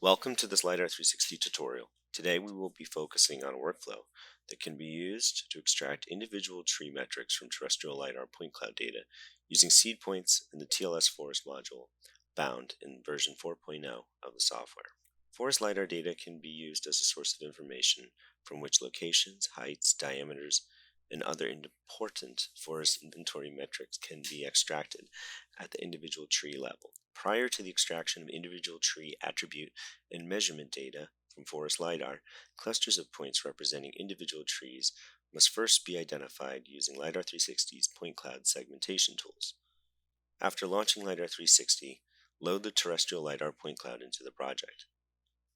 Welcome to this LiDAR360 tutorial. Today we will be focusing on a workflow that can be used to extract individual tree metrics from terrestrial LiDAR point cloud data using seed points in the TLS Forest module found in version 4.0 of the software. Forest LiDAR data can be used as a source of information from which locations, heights, diameters, and other important forest inventory metrics can be extracted at the individual tree level. Prior to the extraction of individual tree attribute and measurement data from forest LiDAR, clusters of points representing individual trees must first be identified using LiDAR360's Point Cloud Segmentation tools. After launching LiDAR360, load the terrestrial LiDAR point cloud into the project.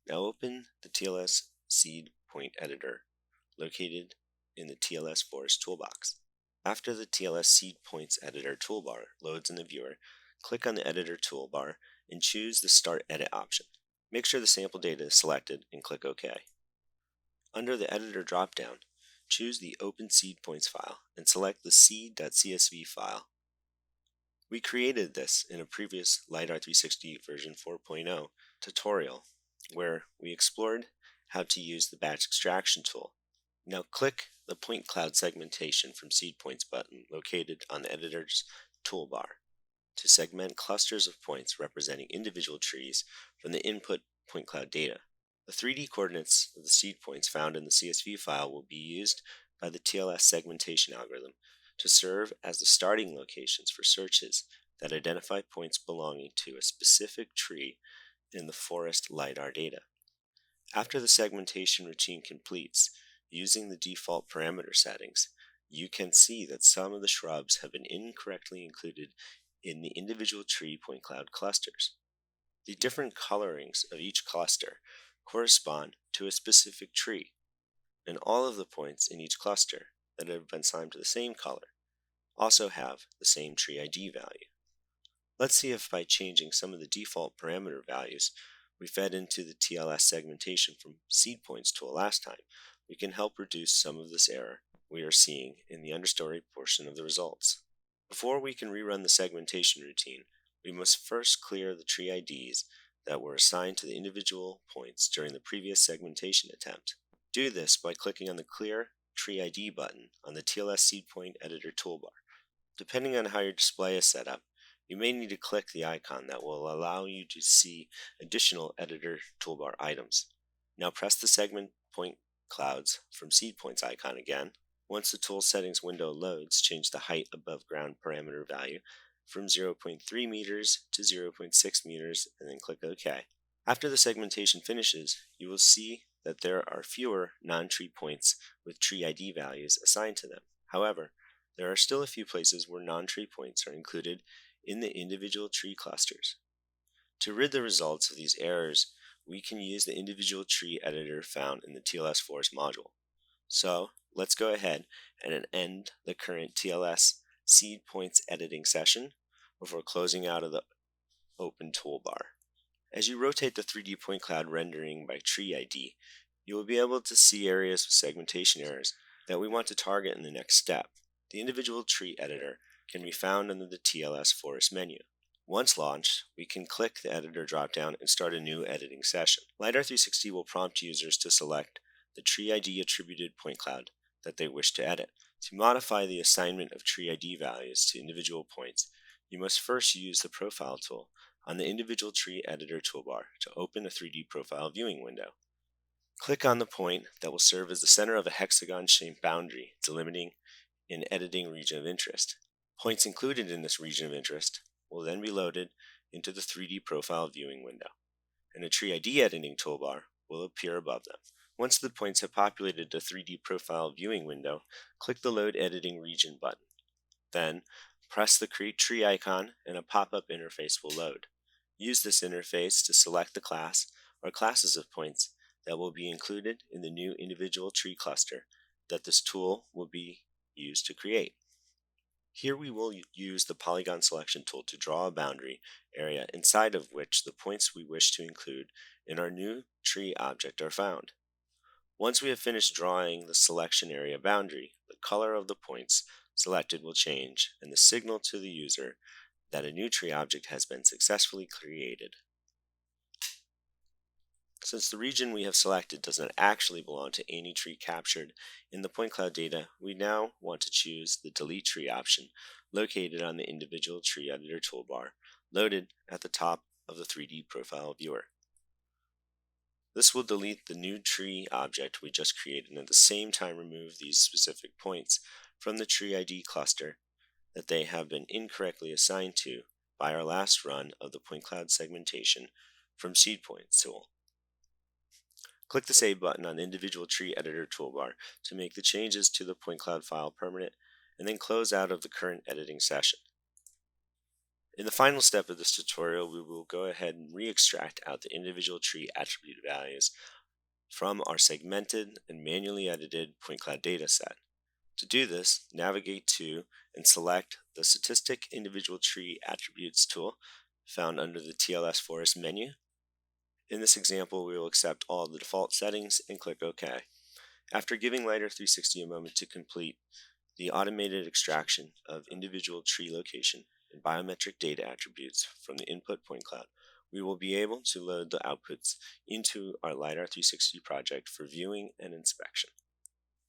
Now open the TLS Seed Point Editor located in the TLS Forest toolbox. After the TLS Seed Points Editor toolbar loads in the viewer, click on the Editor toolbar and choose the Start Edit option. Make sure the sample data is selected and click OK. Under the Editor dropdown, choose the Open Seed Points file and select the seed.csv file. We created this in a previous LiDAR360 version 4.0 tutorial where we explored how to use the batch extraction tool. Now click the Point Cloud Segmentation from Seed Points button located on the editor's toolbar to segment clusters of points representing individual trees from the input point cloud data. The 3D coordinates of the seed points found in the CSV file will be used by the TLS segmentation algorithm to serve as the starting locations for searches that identify points belonging to a specific tree in the forest LiDAR data. After the segmentation routine completes, using the default parameter settings, you can see that some of the shrubs have been incorrectly included in the individual tree point cloud clusters. The different colorings of each cluster correspond to a specific tree, and all of the points in each cluster that have been assigned to the same color also have the same tree ID value. Let's see if by changing some of the default parameter values we fed into the TLS segmentation from Seed Points tool last time, we can help reduce some of this error we are seeing in the understory portion of the results. Before we can rerun the segmentation routine, we must first clear the tree IDs that were assigned to the individual points during the previous segmentation attempt. Do this by clicking on the Clear Tree ID button on the TLS Seed Point Editor toolbar. Depending on how your display is set up, you may need to click the icon that will allow you to see additional editor toolbar items. Now press the Segment Point Clouds from Seed Points icon again. Once the tool settings window loads, change the height above ground parameter value from 0.3 meters to 0.6 meters and then click OK. After the segmentation finishes, you will see that there are fewer non-tree points with tree ID values assigned to them. However, there are still a few places where non-tree points are included in the individual tree clusters. To rid the results of these errors, we can use the individual tree editor found in the TLS Forest module. So let's go ahead and end the current TLS Seed Points editing session before closing out of the open toolbar. As you rotate the 3D point cloud rendering by tree ID, you will be able to see areas with segmentation errors that we want to target in the next step. The individual tree editor can be found under the TLS Forest menu. Once launched, we can click the editor dropdown and start a new editing session. LiDAR360 will prompt users to select the tree ID attributed point cloud that they wish to edit. To modify the assignment of tree ID values to individual points, you must first use the Profile tool on the individual tree editor toolbar to open a 3D profile viewing window. Click on the point that will serve as the center of a hexagon-shaped boundary delimiting an editing region of interest. Points included in this region of interest will then be loaded into the 3D profile viewing window, and a tree ID editing toolbar will appear above them. Once the points have populated the 3D profile viewing window, click the Load Editing Region button. Then, press the Create Tree icon and a pop-up interface will load. Use this interface to select the class or classes of points that will be included in the new individual tree cluster that this tool will be used to create. Here we will use the Polygon Selection tool to draw a boundary area inside of which the points we wish to include in our new tree object are found. Once we have finished drawing the selection area boundary, the color of the points selected will change and the signal to the user that a new tree object has been successfully created. Since the region we have selected does not actually belong to any tree captured in the point cloud data, we now want to choose the Delete Tree option located on the Individual Tree Editor toolbar, located at the top of the 3D profile viewer. This will delete the new tree object we just created and at the same time remove these specific points from the Tree ID cluster that they have been incorrectly assigned to by our last run of the Point Cloud Segmentation from Seed Points tool. Click the Save button on the Individual Tree Editor toolbar to make the changes to the Point Cloud file permanent, and then close out of the current editing session. In the final step of this tutorial, we will go ahead and re-extract out the individual tree attribute values from our segmented and manually edited point cloud data set. To do this, navigate to and select the Statistic Individual Tree Attributes tool found under the TLS Forest menu. In this example, we will accept all the default settings and click OK. After giving LiDAR360 a moment to complete the automated extraction of individual tree location and biometric data attributes from the input point cloud, we will be able to load the outputs into our LiDAR360 project for viewing and inspection.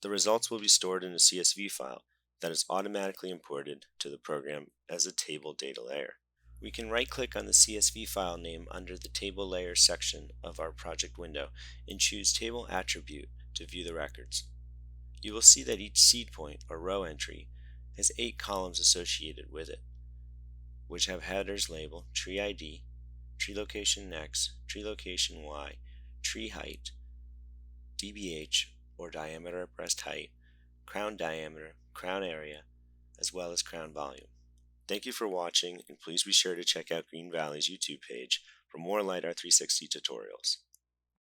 The results will be stored in a CSV file that is automatically imported to the program as a table data layer. We can right-click on the CSV file name under the Table Layers section of our project window and choose Table Attribute to view the records. You will see that each seed point or row entry has 8 columns associated with it, which have headers labeled Tree ID, Tree Location X, Tree Location Y, Tree Height, DBH or Diameter at Breast Height, Crown Diameter, Crown Area, as well as Crown Volume. Thank you for watching, and please be sure to check out GreenValley's YouTube page for more LiDAR360 tutorials.